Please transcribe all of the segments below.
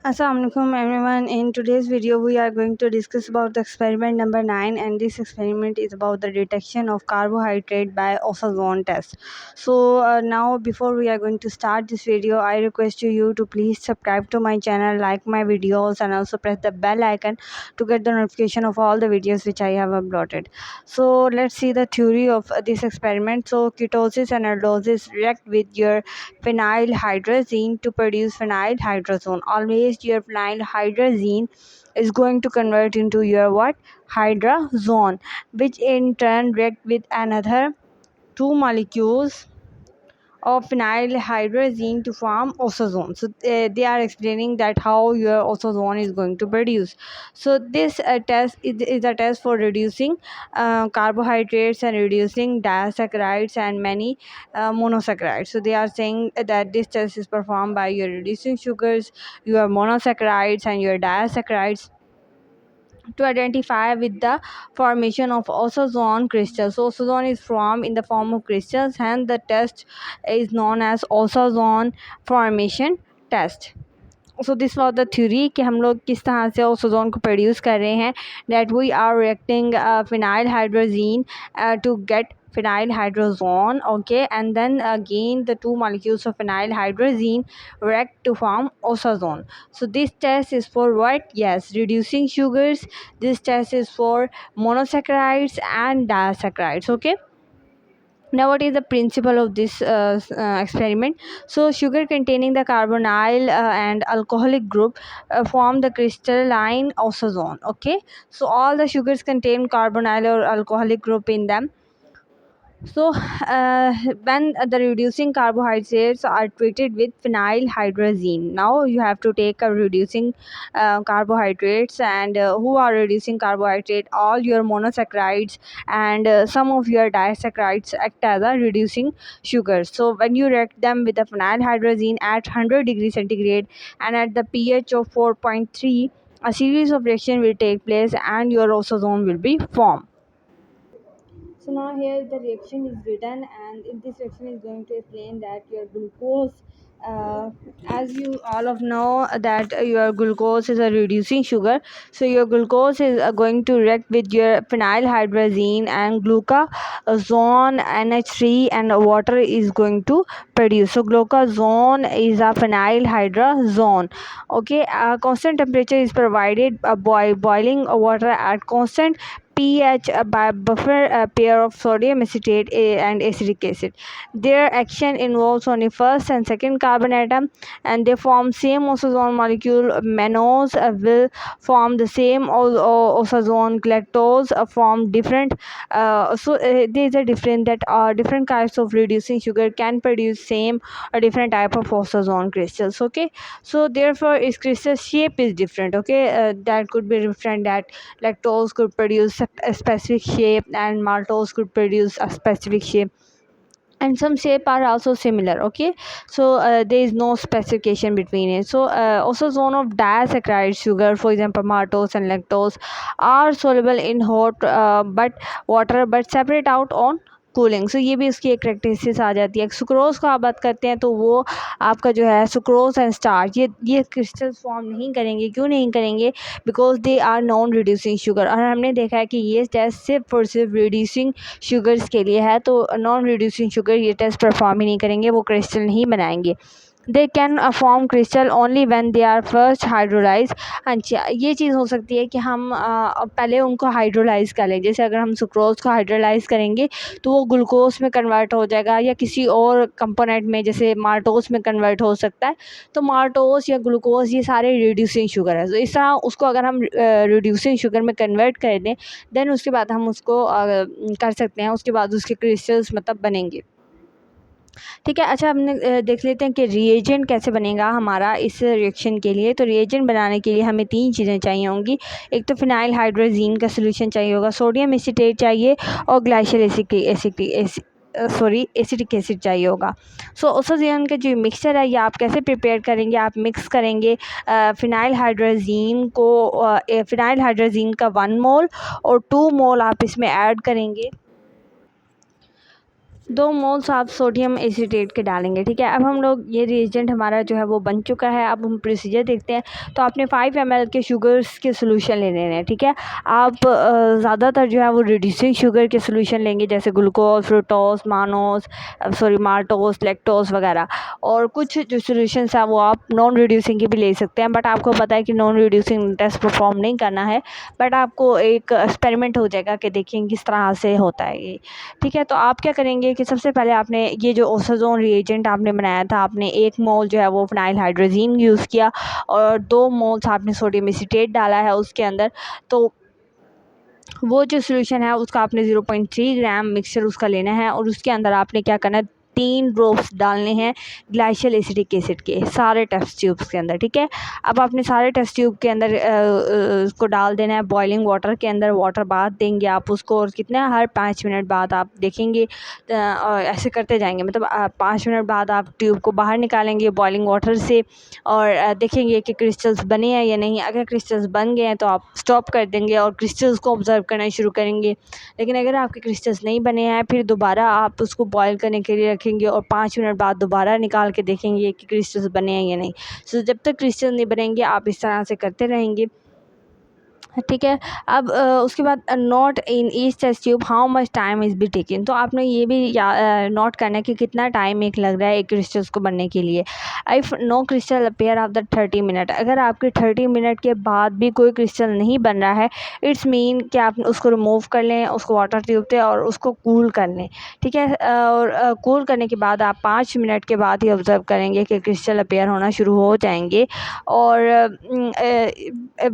Assalamualaikum everyone. In today's video we are going to discuss about the experiment number 9, and this experiment is about the detection of carbohydrate by ozone test. So now before we are going to start this video, I request you to please subscribe to my channel, like my videos, and also press the bell icon to get the notification of all the videos which I have uploaded. So let's see the theory of this experiment. So ketosis and aldosis react with your phenylhydrazine to produce phenylhydrazone. Always your phenylhydrazine is going to convert into your what? Hydrazone, which in turn react with another two molecules of phenylhydrazine to form ozone. So they are explaining that how your ozone is going to produce. So this test is a test for reducing carbohydrates and reducing disaccharides and many monosaccharides. So they are saying that this test is performed by your reducing sugars, your monosaccharides, and your disaccharides to identify with the formation of ozone crystals. So ozone is formed in the form of crystals, and the test is known as ozone formation test. So this was the theory कि हम लोग किस तरह से ozone को produce कर रहे हैं, that we are reacting phenylhydrazine to get phenylhydrazone, okay, and then again the two molecules of phenylhydrazine react to form ozone. So this test is for what? Yes, reducing sugars. This test is for monosaccharides and disaccharides, okay. Now what is the principle of this experiment? So sugar containing the carbonyl and alcoholic group form the crystalline ozone, okay. So all the sugars contain carbonyl or alcoholic group in them. So when the reducing carbohydrates are treated with phenylhydrazine, now you have to take a reducing carbohydrates, and who are reducing carbohydrate? All your monosaccharides and some of your disaccharides act as a reducing sugars. So when you react them with the phenylhydrazine at 100 degrees centigrade and at the pH of 4.3, a series of reaction will take place and your ozone will be formed. So now here the reaction is written, and in this reaction is going to explain that your glucose, as you all of know that your glucose is a reducing sugar. So your glucose is going to react with your phenylhydrazine and glucazone NH3, and water is going to produce. So glucazone is a phenylhydrazone, okay. Constant temperature is provided by boiling water at constant pH by buffer pair of sodium acetate and acetic acid. Their action involves only first and second carbon atom, and they form same ozone molecule. Mannose will form the same ozone. Galactose form different. There is a different that different types of reducing sugar can produce same or different type of ozone crystals. Okay, so therefore its crystal shape is different. Okay, that could be different, that lactose could produce a specific shape and maltose could produce a specific shape, and some shape are also similar, okay. So there is no specification between it. So also zone of disaccharide sugar, for example maltose and lactose, are soluble in hot but water but separate out on cooling. So ये भी इसकी एक characteristics आ जाती है. Sucrose का आप बात करते हैं तो वो आपका जो है सुक्रोज एंड स्टार्च, ये क्रिस्टल्स फॉर्म नहीं करेंगे. क्यों नहीं करेंगे? Because they are non reducing sugar, और हमने देखा है कि ये टेस्ट सिर्फ और सिर्फ रिड्यूसिंग शुगर्स के लिए है. तो नॉन रिड्यूसिंग शुगर ये टेस्ट परफॉर्म ही नहीं करेंगे, वो क्रिस्टल नहीं बनाएंगे. They can form crystal only when they are first hydrolyse. अच्छा, ये चीज़ हो सकती है कि हम पहले उनको हाइड्रोलाइज कर लें. जैसे अगर हम सुक्रोज को हाइड्रोलाइज करेंगे तो वो ग्लूकोज में कन्वर्ट हो जाएगा, या किसी और कंपोनेंट में जैसे माल्टोस में कन्वर्ट हो सकता है. तो माल्टोस या ग्लूकोज ये सारे रिड्यूसिंग शुगर है. तो इस तरह उसको अगर हम रिड्यूसिंग शुगर में कन्वर्ट कर दें, देन उसके बाद हम उसको कर सकते हैं. उसके बाद उसके क्रिस्टल्स मतलब बनेंगे. ठीक है. अच्छा, हमने देख लेते हैं कि रिएजेंट कैसे बनेगा हमारा इस रिएक्शन के लिए. तो रिएजेंट बनाने के लिए हमें 3 चीज़ें चाहिए होंगी. एक तो फिनाइलहाइड्रोजीन का सोल्यूशन चाहिए होगा, सोडियम एसीटेट चाहिए, और ग्लाइशियल एसिटिक एसिड चाहिए होगा. सो ओसोजियन का जो मिक्सचर है ये आप कैसे प्रिपेयर करेंगे? आप मिक्स करेंगे फिनाइलहाइड्रोजीन का 1 मोल और 2 मोल आप इसमें ऐड करेंगे 2 मोल्स आप सोडियम एसीटेट के डालेंगे, ठीक है। अब हम लोग ये रिएजेंट हमारा जो है वो बन चुका है। अब हम प्रोसीजर देखते हैं। तो आपने 5 ml के शुगर्स के सोल्यूशन ले लेने हैं, ठीक है। आप ज़्यादातर जो है वो रिड्यूसिंग शुगर के सोल्यूशन लेंगे, जैसे ग्लूकोज, फ्रुक्टोज, माल्टोज, लैक्टोज वगैरह। और कुछ जो सोल्यूशंस हैं वो आप नॉन रिड्यूसिंग की भी ले सकते हैं, बट आपको पता है कि नॉन रिड्यूसिंग टेस्ट परफॉर्म नहीं करना है, बट आपको एक एक्सपेरिमेंट हो जाएगा कि देखिए किस तरह से होता है ये, ठीक है। तो आप क्या करेंगे कि सबसे पहले आपने ये जो ओसोजोन रिएजेंट आपने बनाया था, आपने 1 मोल जो है वो फिनाइल हाइड्रोजीन यूज़ किया और 2 मोल्स आपने सोडियम एसीटेट डाला है उसके अंदर। तो वो जो सोल्यूशन है उसका आपने 0.3 ग्राम मिक्सचर उसका लेना है और उसके अंदर आपने क्या करना है, 3 ड्रॉप्स डालने हैं ग्लाइशियल एसिटिक एसिड के सारे टेस्ट ट्यूब्स के अंदर, ठीक है। अब आपने सारे टेस्ट ट्यूब के अंदर उसको डाल देना है बॉइलिंग वाटर के अंदर। वाटर बाद देंगे आप उसको, और कितना, हर 5 मिनट बाद आप देखेंगे, ऐसे करते जाएंगे, मतलब 5 मिनट बाद आप ट्यूब को बाहर निकालेंगे बॉइलिंग वाटर से और देखेंगे कि क्रिस्टल्स बने हैं या नहीं। अगर क्रिस्टल्स बन गए हैं तो आप स्टॉप कर देंगे और क्रिस्टल्स को ऑब्ज़र्व करना शुरू करेंगे। लेकिन अगर आपके क्रिस्टल्स नहीं बने हैं, फिर दोबारा आप उसको बॉयल करने के लिए रखेंगे और 5 मिनट बाद दोबारा निकाल के देखेंगे कि क्रिस्टल्स बने हैं या नहीं। सो जब तक क्रिस्टल नहीं बनेंगे आप इस तरह से करते रहेंगे, ठीक है। अब उसके बाद note in each test tube how much time is be taking. तो आपने ये भी नोट करना है कि कितना टाइम एक लग रहा है एक क्रिस्टल्स को बनने के लिए। If no crystal appear after 30 minute, अगर आपके 30 मिनट के बाद भी कोई क्रिस्टल नहीं बन रहा है, इट्स मीन कि आप उसको रिमूव कर लें, उसको वाटर ट्यूब से, और उसको कूल कर लें, ठीक है। और कूल करने के बाद आप 5 मिनट के बाद ही ऑब्ज़र्व करेंगे कि क्रिस्टल अपेयर होना शुरू हो जाएंगे। और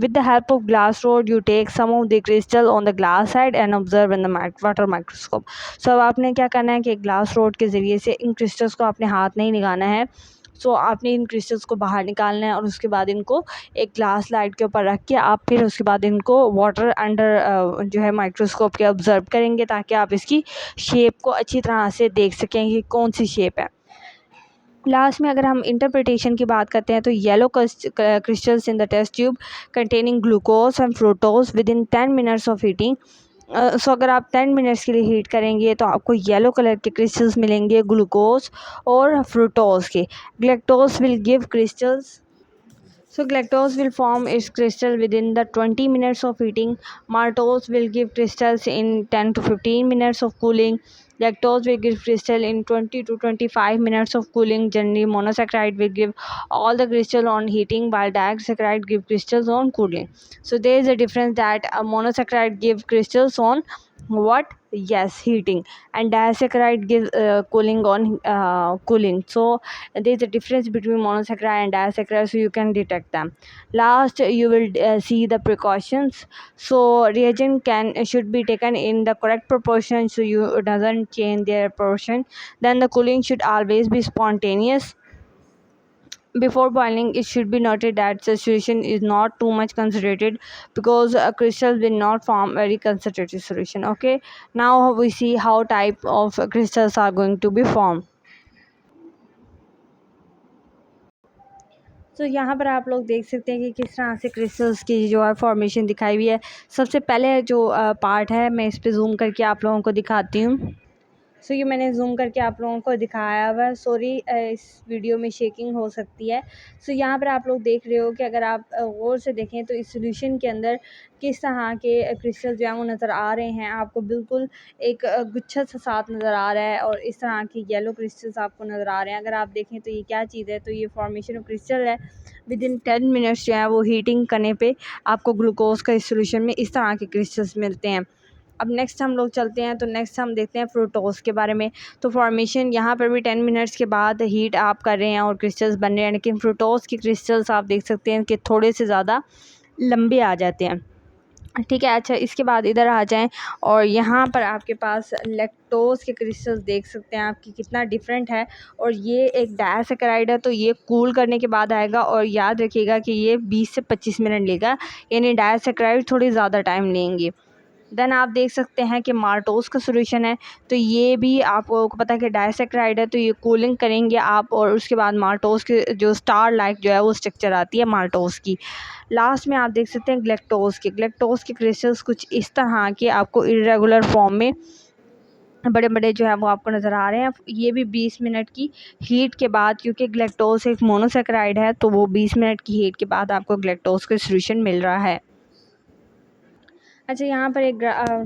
with the help of glass rod you take some of the crystal on the glass side and observe in the water microscope। so अब आपने क्या करना है कि ग्लास रोड के ज़रिए से इन क्रिस्टल्स को आपने हाथ नहीं लगाना है। आपने इन क्रिस्टल्स को बाहर निकालना है और उसके बाद इनको एक ग्लास लाइट के ऊपर रख के आप फिर उसके बाद इनको वाटर अंडर जो है माइक्रोस्कोप के ऑब्ज़र्व करेंगे, ताकि आप इसकी शेप को अच्छी तरह से देख सकें कि कौन सी शेप है। लास्ट में अगर हम इंटरप्रिटेशन की बात करते हैं तो yellow crystals in the test tube containing glucose and fructose within 10 minutes of heating. अगर आप 10 मिनट्स के लिए हीट करेंगे तो आपको येलो कलर के क्रिस्टल्स मिलेंगे ग्लूकोज और फ्रूक्टोज के। Galactose will give crystals So galactose will form its crystal within the 20 minutes of heating. Maltose will give crystals in 10 to 15 minutes of cooling. Lactose will give crystal in 20 to 25 minutes of cooling. Generally, monosaccharide will give all the crystal on heating, while disaccharide give crystals on cooling. So there is a difference that a monosaccharide give crystals on what? Yes, heating, and disaccharide gives cooling on cooling. So there is a difference between monosaccharide and disaccharide, so you can detect them. Last, you will see the precautions. So reagent should be taken in the correct proportion, so you doesn't change their proportion. Then the cooling should always be spontaneous. Before boiling, it should be noted that solution is not too much concentrated, because crystals will not form very concentrated solution. Okay, now we see how type of crystals are going to be formed. तो यहाँ पर आप लोग देख सकते हैं कि किस तरह से क्रिस्टल्स की जो है फॉर्मेशन दिखाई हुई है। सबसे पहले जो पार्ट है, मैं इस पे जूम करके आप लोगों को दिखाती हूँ। ये मैंने जूम करके आप लोगों को दिखाया हुआ है। सॉरी, इस वीडियो में शेकिंग हो सकती है। यहाँ पर आप लोग देख रहे हो कि अगर आप गौर से देखें तो इस सॉल्यूशन के अंदर किस तरह के क्रिस्टल जो हैं वो नज़र आ रहे हैं आपको। बिल्कुल एक गुच्छा सा साथ नज़र आ रहा है और इस तरह के येलो क्रिस्टल्स आपको नज़र आ रहे हैं। अगर आप देखें तो ये क्या चीज़ है, तो ये फॉर्मेशन ऑफ क्रिस्टल है। विद इन 10 मिनट्स जो है वो हीटिंग करने पे आपको ग्लूकोज का इस सॉल्यूशन में इस तरह के क्रिस्टल्स मिलते हैं। अब नेक्स्ट हम लोग चलते हैं, तो नेक्स्ट हम देखते हैं फ्रूक्टोज के बारे में। तो फॉर्मेशन यहाँ पर भी 10 मिनट्स के बाद हीट आप कर रहे हैं और क्रिस्टल्स बन रहे हैं, लेकिन फ्रूक्टोज के क्रिस्टल्स आप देख सकते हैं कि थोड़े से ज़्यादा लंबे आ जाते हैं, ठीक है। अच्छा, इसके बाद इधर आ जाएं और यहाँ पर आपके पास लैक्टोज के क्रिस्टल्स देख सकते हैं आपकी कितना डिफरेंट है। और ये एक डायसैकेराइड है, तो ये कूल करने के बाद आएगा, और याद रखिएगा कि ये 20 से 25 मिनट लेगा, यानी डायसैकेराइड थोड़ी ज़्यादा टाइम लेंगे। देन आप देख सकते हैं कि माल्टोज़ का सॉल्यूशन है, तो ये भी आप लोगों को पता है कि डायसैकेराइड है, तो ये कूलिंग करेंगे आप, और उसके बाद माल्टोज़ के जो स्टार लाइक जो है वो स्ट्रक्चर आती है माल्टोज़ की। लास्ट में आप देख सकते हैं ग्लैक्टोज़ के क्रिस्टल्स कुछ इस तरह के आपको इर्रेगुलर फॉर्म में बड़े बड़े जो है वो आपको नज़र आ रहे हैं। ये भी 20 मिनट की हीट के बाद, क्योंकि ग्लैक्टोज एक मोनोसेक्राइड है, तो वो 20 मिनट की हीट के बाद आपको ग्लैक्टोज का सॉल्यूशन मिल रहा है। अच्छा, यहाँ पर एक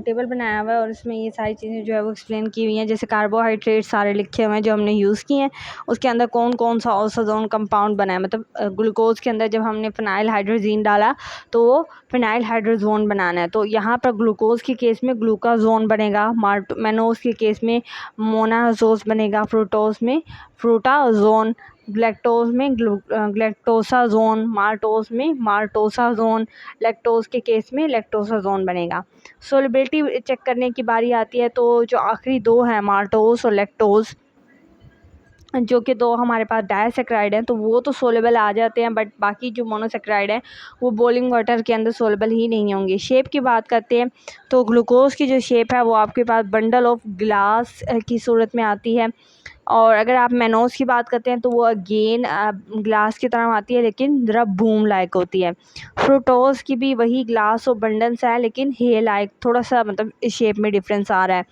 टेबल बनाया हुआ है और इसमें ये सारी चीज़ें जो है वो एक्सप्लेन की हुई हैं। जैसे कार्बोहाइड्रेट सारे लिखे हुए हैं जो हमने यूज़ किए हैं, उसके अंदर कौन कौन सा ऑक्सीजन कंपाउंड बना है। मतलब ग्लूकोज के अंदर जब हमने फिनाइल हाइड्रोजीन डाला तो वो फिनाइल हाइड्रोजोन बनाना है। तो यहाँ पर ग्लूकोज के केस में ग्लूकाजोन बनेगा, मैनोज के केस में मोनाजोज बनेगा, फ्रूटोज में फ्रूटाजोन, ग्लैक्टोज में ग्लैक्टोसाजोन, माल्टोज में माल्टोसाजोन, लैक्टोज के केस में लैक्टोसाजोन बनेगा। सोलबिलिटी चेक करने की बारी आती है, तो जो आखिरी दो हैं माल्टोज और लैक्टोज, जो कि दो हमारे पास डायसेक्राइड हैं, तो वो तो सोलेबल आ जाते हैं, बट बाकी जो मोनोसेक्राइड हैं वो बॉइलिंग वाटर के अंदर सोलेबल ही नहीं होंगे। शेप की बात करते हैं तो ग्लूकोज की जो शेप है वो आपके पास बंडल ऑफ ग्लास की सूरत में आती है, और अगर आप मैनोज की बात करते हैं तो वो अगेन ग्लास की तरह आती है, लेकिन ज़रा बूम लाइक होती है। फ्रूटोज की भी वही ग्लास और बंडल्स है, लेकिन हे लाइक थोड़ा सा मतलब इस शेप में डिफरेंस आ रहा है।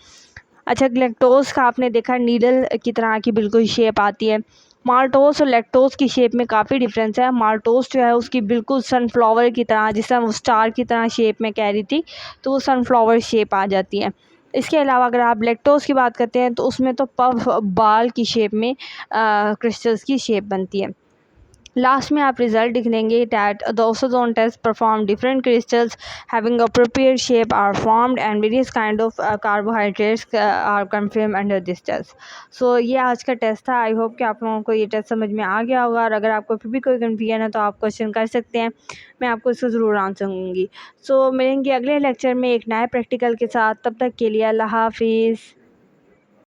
अच्छा, ग्लैक्टोज का आपने देखा नीडल की तरह की बिल्कुल शेप आती है। माल्टोस और लैक्टोज की शेप में काफ़ी डिफरेंस है। माल्टोस जो है उसकी बिल्कुल सनफ्लावर की तरह, जिस तरह वो स्टार की तरह शेप में कह रही थी, तो वो सनफ्लावर शेप आ जाती है। इसके अलावा अगर आप लैक्टोज की बात करते हैं तो उसमें तो पफ बाल की शेप में क्रिस्टल्स की शेप बनती है। लास्ट में आप रिजल्ट दिख लेंगे that the ozone test perform different crystals having appropriate shape are formed and various kind of carbohydrates are confirmed under this test। so ये आज का टेस्ट था। आई होप कि आप लोगों को ये टेस्ट समझ में आ गया होगा, और अगर आपको फिर भी कोई कन्फ्यूजन है तो आप क्वेश्चन कर सकते हैं, मैं आपको इसको ज़रूर आंसर दूँगी। मिलेंगे अगले लेक्चर में एक नए प्रैक्टिकल के साथ। तब तक के लिए अल्लाह हाफिज़।